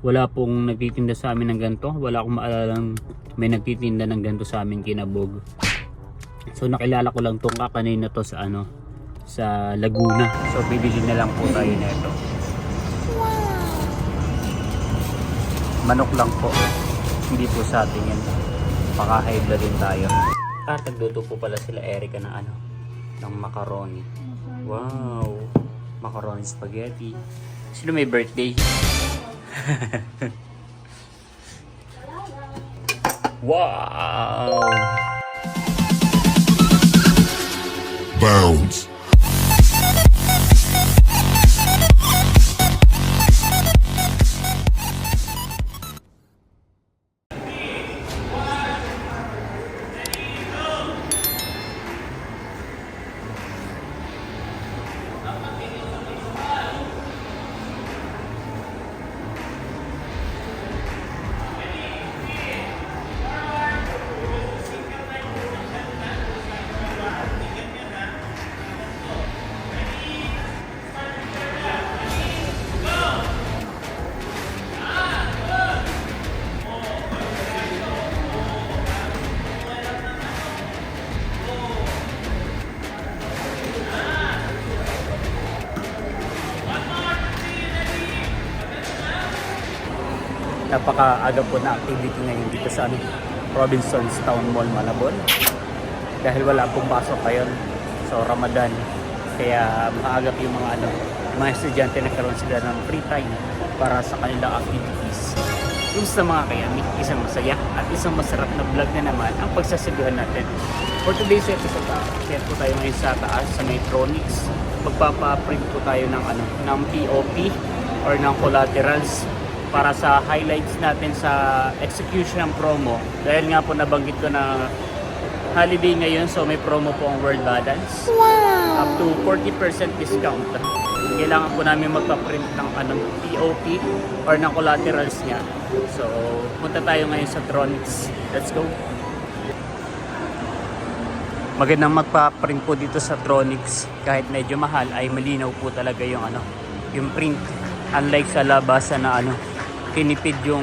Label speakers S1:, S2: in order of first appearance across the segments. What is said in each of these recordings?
S1: Wala pong nagtitinda sa amin ng ganito. Wala akong maalalang may nagtitinda ng ganito sa amin Kinabog. So nakilala ko lang tong kakanina to sa sa Laguna. So bibili na lang po tayo nito. Manok lang po. Hindi po sa atin yan. Paka-hide na din tayo. Nagluto po pala sila Erica ng ng macaroni. Wow! Macaroni spaghetti. Sino may birthday? Wow!
S2: Bounce.
S1: Napaka-aga po na activity ngayon dito sa Robinson's Town Mall, Malabon. Dahil wala pong pasok ngayon. So Ramadan. Kaya maagap yung mga estudyante nagkaroon sila ng free time para sa kanilang activities. Yung sa mga kayami, isang masaya at isang masarap na vlog na naman ang pagsasabihan natin. For today's episode, share po tayo ngayon sa taas sa Metronics. Magpapa-print po tayo ng POP or ng collaterals para sa highlights natin sa execution ng promo. Dahil nga po nabanggit ko na holiday ngayon, so may promo po ang World Balance. Wow! Up to 40% discount. Kailangan po namin magpa-print ng POP or ng collaterals niya. So, punta tayo ngayon sa Tronics. Let's go! Magandang magpa-print po dito sa Tronics. Kahit medyo mahal, ay malinaw po talaga yung yung print. Unlike sa labasan na tinipid yung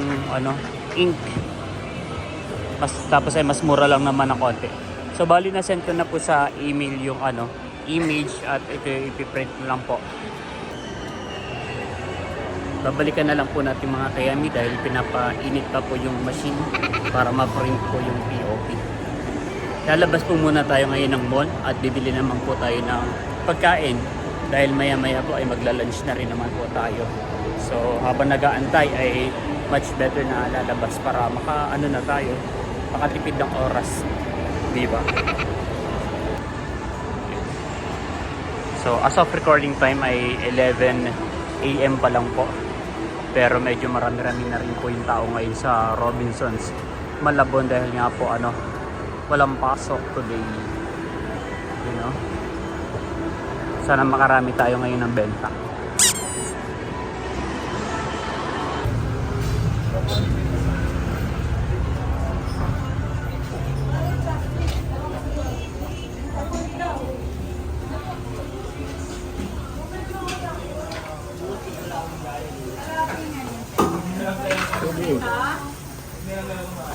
S1: ink. Tapos ay mas mura lang naman ng konti. So bali na send ko na po sa email yung image at ito ipiprint na lang po. Babalikan na lang po natin mga kayami dahil pinapainit pa po yung machine para ma-print po yung POP. Lalabas po muna tayo ngayon ng mall at bibili naman po tayo ng pagkain dahil maya-maya po ay magla-lunch na rin naman po tayo. So habang nag-aantay ay much better na lalabas para na tayo, makatipid ng oras, di ba? So as of recording time ay 11 AM pa lang po. Pero medyo marami-rami na rin po yung tao ngayon sa Robinson's Malabon dahil nga po walang pasok today. You know? Sana makarami tayo ngayon ng benta.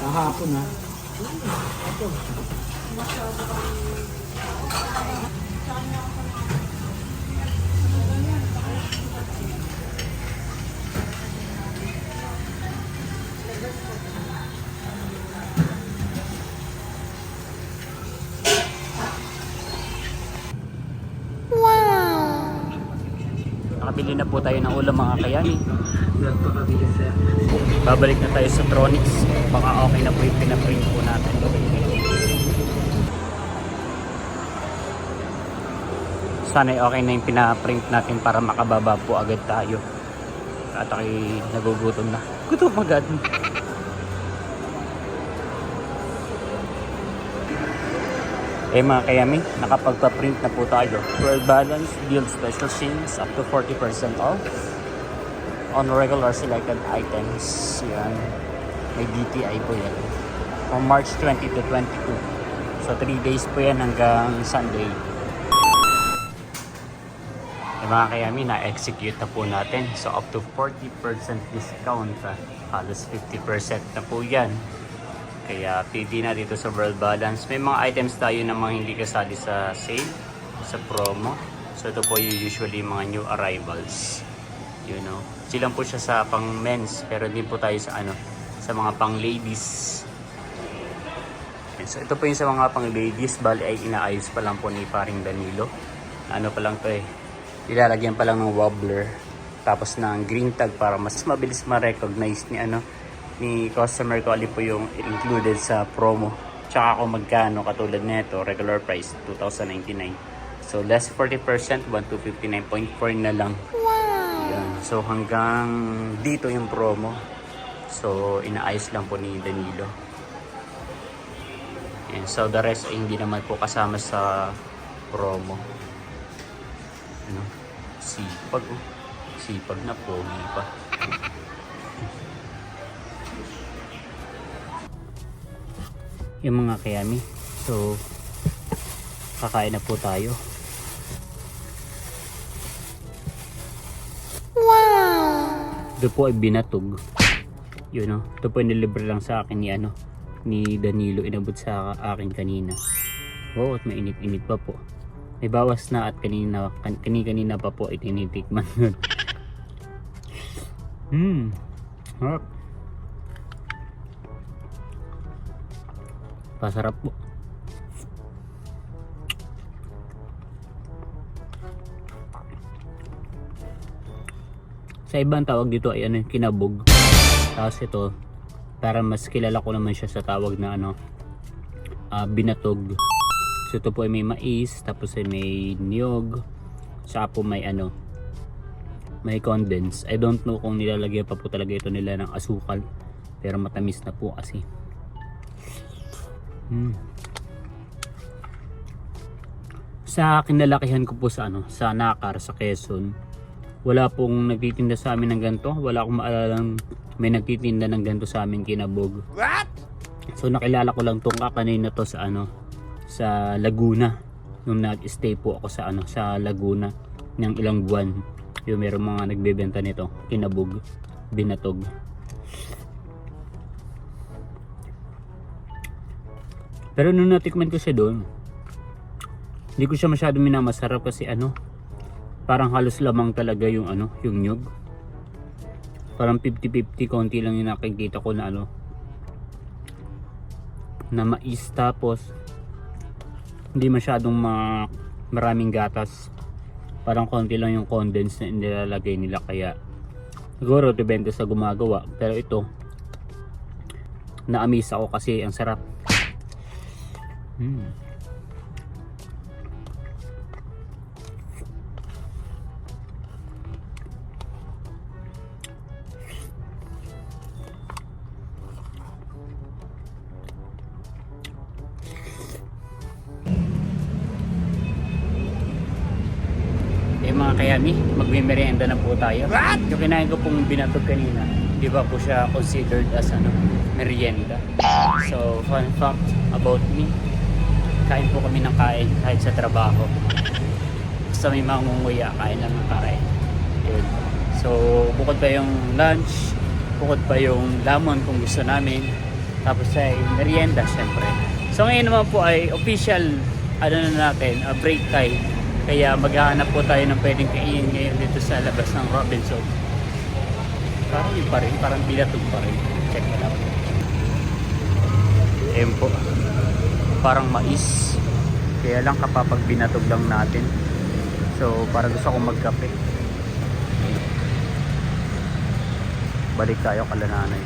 S1: Kahapon na. Nakabili na po tayo ng ulam mga kayami. Babalik na tayo sa Tronics. Baka okay na po yung pinaprint po natin. Sana okay na yung pinaprint natin para makababa po agad tayo. At ako'y nagugutom na. Gutom agad. Mga kayami, nakapagpa-print na po tayo. World Balance Build Special Sheens up to 40% off on regular selected items. Yan. May DTI po yan. From March 20 to 22. So 3 days po yan hanggang Sunday. Mga kayami, na-execute na po natin. So up to 40% discount. Halos 50% na po yan. Kaya pili na dito sa World Balance. May mga items tayo na mga hindi kasali sa sale, sa promo. So ito po yung usually mga new arrivals. You know, silang po siya sa pang men's, pero din po tayo sa sa mga pang ladies. So ito po yung sa mga pang ladies, bali ay inaayos pa lang po ni paring Danilo. Ano pa lang to ilalagyan pa lang ng wobbler, tapos ng green tag para mas mabilis ma-recognize ni customer ko alin po yung included sa promo, tsaka kung magkano. Katulad nito, regular price 2,099, so less 40%, 1,259.4 na lang. Yan. So hanggang dito yung promo, so inaayos lang po ni Danilo. And so the rest ay hindi naman po kasama sa promo. Sipag, sipag na pogi pa. Yung mga kayami, so kakain na po tayo. Ito po ay binatog. Yun, ito po ay nilibre lang sa akin ni Danilo, inabot sa akin kanina. Oh, at mainit-init pa po. May bawas na at kanina pa po ay tinitikman. Harap. Pasarap po. Sa ibang tawag dito ay kinabog. Tapos ito, para mas kilala ko naman siya sa tawag na binatog. So ito po ay may mais, tapos ay may niyog, saka po may may condense. I don't know kung nilalagyan pa po talaga ito nila ng asukal, pero matamis na po kasi. Sa kinalakihan ko po sa sa Nakar, sa Quezon, wala pong nagtitinda sa amin ng ganito. Wala akong maalalang may nagtitinda ng ganito sa amin kinabog. What? So nakilala ko lang tong kakanina to sa sa Laguna. Nung nag-stay po ako sa Laguna ng ilang buwan. Yung meron mga nagbebenta nito, kinabog, binatog. Pero nung natikman ko siya doon, hindi ko siya masyado minamasarap kasi parang halos lamang talaga yung yung nyug. Parang 50-50, konti lang yung nakikita ko na na mais, tapos hindi masyadong maraming gatas. Parang konti lang yung condense na nilalagay nila, kaya siguro depende sa gumagawa. Pero ito, na-amaze ako kasi ang sarap. Mga kayami, magme-merienda na po tayo. Yung kinain ko pong binatog kanina, di ba po siya considered as merienda. So fun fact about me, kain po kami ng kain kahit sa trabaho. Basta may mangunguya, kain lang ng kain. Yun. So bukod pa yung lunch, bukod pa yung lamon kung gusto namin, tapos ay merienda syempre. So ngayon naman po ay official natin, break time. Kaya maghahanap po tayo ng pwedeng kainin ngayon dito sa labas ng Robinson. Parang yun pa rin, parang binatog pa rin. Check it out. Ayan po, parang mais. Kaya lang kapag binatog lang natin. So parang gusto kong magkape. Balik tayo kala nanay.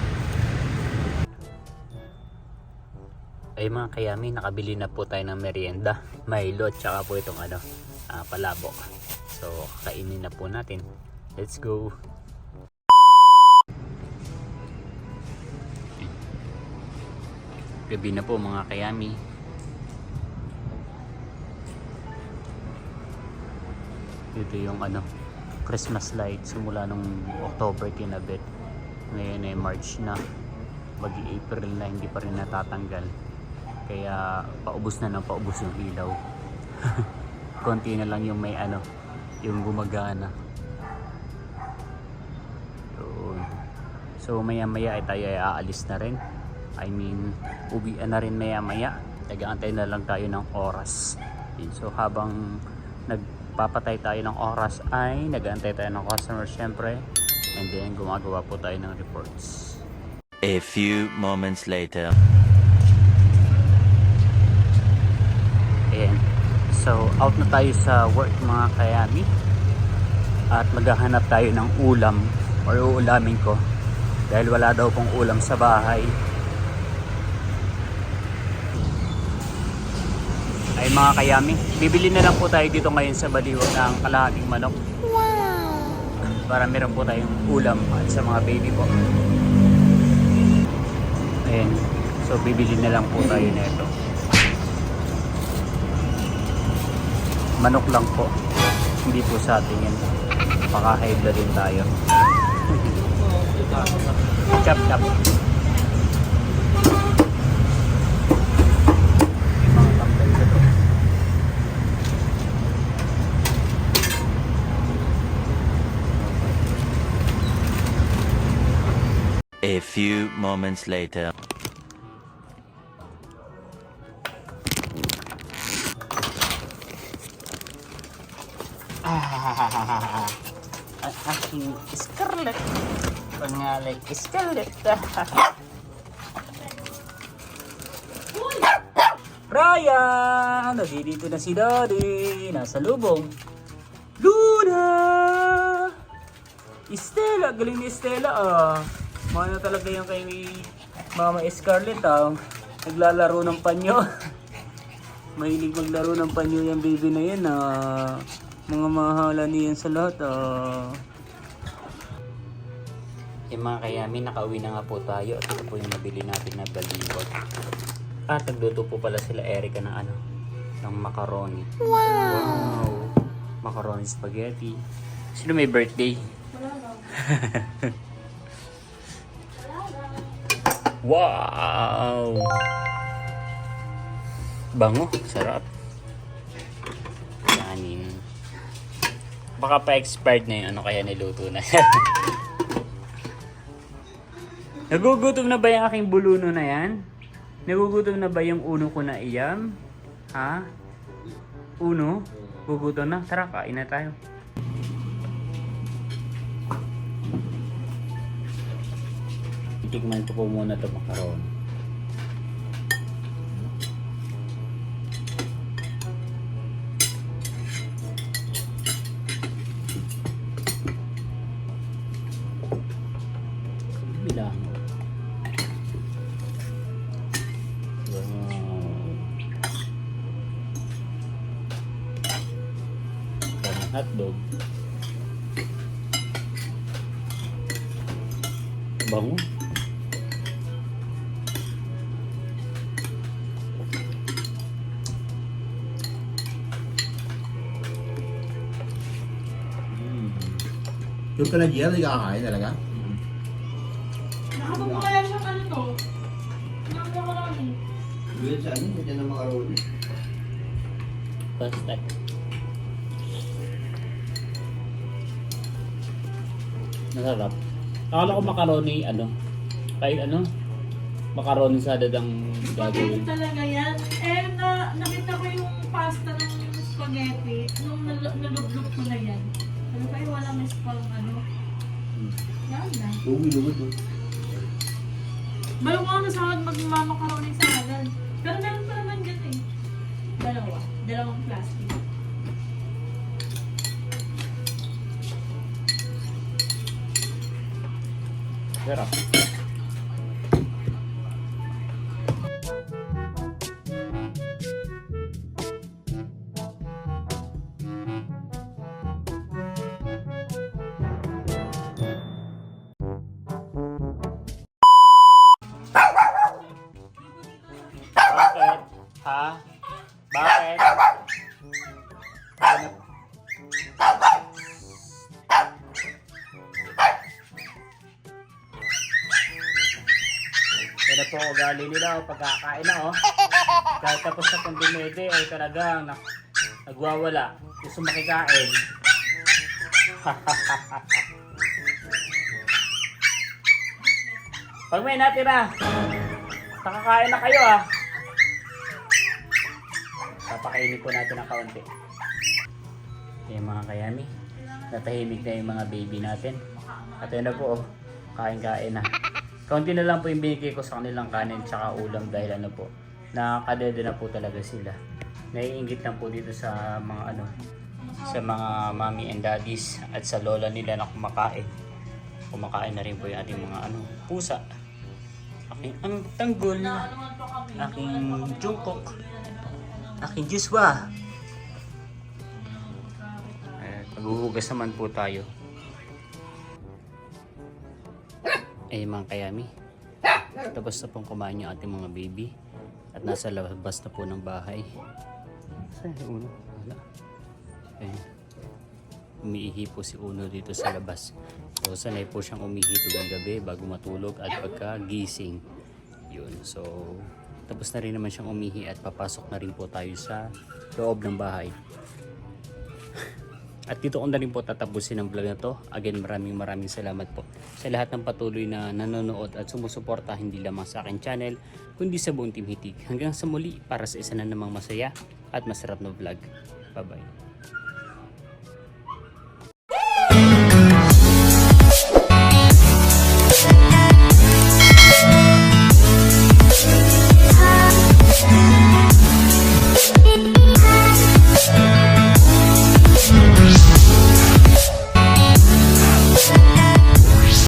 S1: Ay mga kayami, nakabili na po tayo ng merienda. Milo at saka po itong palabok. So kainin na po natin. Let's go. Gabi na po mga kayami. Ito yung Christmas light simula nung October kinabit. Ngayon ay March na. Mag-April na, hindi pa rin natatanggal. Kaya paubos na ng paubos yung ilaw. Konti na lang yung may yung gumagana. Yun. So maya maya ay tayo ay aalis na rin. I mean, uwian na rin maya maya. Nag-aantay na lang tayo ng oras. Yun. So habang nagpapatay tayo ng oras ay nag-aantay tayo ng customer syempre. And then gumagawa po tayo ng reports.
S2: A few moments later.
S1: Ayan. So out na tayo sa work mga kayami. At maghahanap tayo ng ulam or uulamin ko. Dahil wala daw pong ulam sa bahay. Ay mga kayami, bibili na lang po tayo dito ngayon sa Baliwag ng kalahating manok. Wow! Para meron po tayong ulam at sa mga baby po. Ayan. So bibili na lang po tayo nito. Manok lang po. Hindi po sa atin yan. Maka-hide na din tayo. Chop chop. Mga tambay sa to.
S2: A few moments later.
S1: Ang aking Scarlett. Pangalan Scarlett. Ryan! Nandito na si Daddy. Nasa lubong. Luna! Estela! Galing ni Estela ah. Mana talaga yung kay Mama Scarlett ah. Naglalaro ng panyo. Mahilig maglaro ng panyo yung baby na yan ah. Mga mahala niyan sa lahat ah. Yung mga kayami, nakauwi na nga po tayo. At ito po yung nabili natin na Baliwag. At nagluto po pala sila Erica ng ano, ng macaroni. Wow! Macaroni spaghetti. Sino may birthday? Wow! Bango, sarap. Yanin. Baka pa-expired na yung ano kaya niluto na. Nagugutom na ba yung aking buluno na yan? Nagugutom na ba yung uno ko na iyam? Ha? Uno? Gugutom na? Tara, kain na tayo. Itikman ko po muna ito makaroon. Bilang. Parang hotdog. Bango.
S3: Yung pala Gia, nagkakain talaga?
S4: Nakabang kaya siya ano to? Macaroni.
S3: Yun sa ano, kanya ng macaroni.
S1: Basta. Masarap. Akala ko macaroni, ano? Kahit ano? Macaroni salad ang
S4: Spaghetti
S1: gagawin.
S4: talaga yan. Nakita ko yung pasta ng spaghetti nung nalublog ko na yan. Ano kayo, walang pang ano. Yan na.
S3: Lugod to.
S4: Bayo ko ano sa magmamakaroni salad. Pero meron pa naman dyan eh. Dalawang plastic.
S1: Sarap. Bakit? Ha? Bakit? Ano? Yan na po ugali nila o pagkakain na oh. Kahit tapos na pong dumede ay talagang nagwawala. Gusto makikain. Pag may natira, nakakain na kayo ah. Papakainin po natin ng kaunti. Yung mga kayami, natahimik na yung mga baby natin. At yun na po, oh, kain-kain na. Kaunti na lang po yung binigay ko sa kanilang kanin tsaka ulam dahil ano po, nakakadede na po talaga sila. Naiingit lang po dito sa mga ano, sa mga mommy and daddies at sa lola nila na kumakain. Kumakain na rin po yung ating mga ano, pusa. Aking ang tanggol, aking jungkok, aking juswa. Maghuhugas naman po tayo. Ay mga kayami, tapos na pong kumain yung ating mga baby at nasa labas na po ng bahay. Saan yung uno? Wala. Ayun. Umiihi po si Uno dito sa labas. So sanay po siyang umihi tuwing gabi bago matulog at pagkagising. Yun. So tapos na rin naman siyang umihi at papasok na rin po tayo sa loob ng bahay. At dito ko na rin po tatapusin ang vlog na to. Again, maraming salamat po sa lahat ng patuloy na nanonood at sumusuporta hindi lamang sa akin channel, kundi sa buong Team Hitik. Hanggang sa muli para sa isa na namang masaya at masarap na vlog. Bye-bye.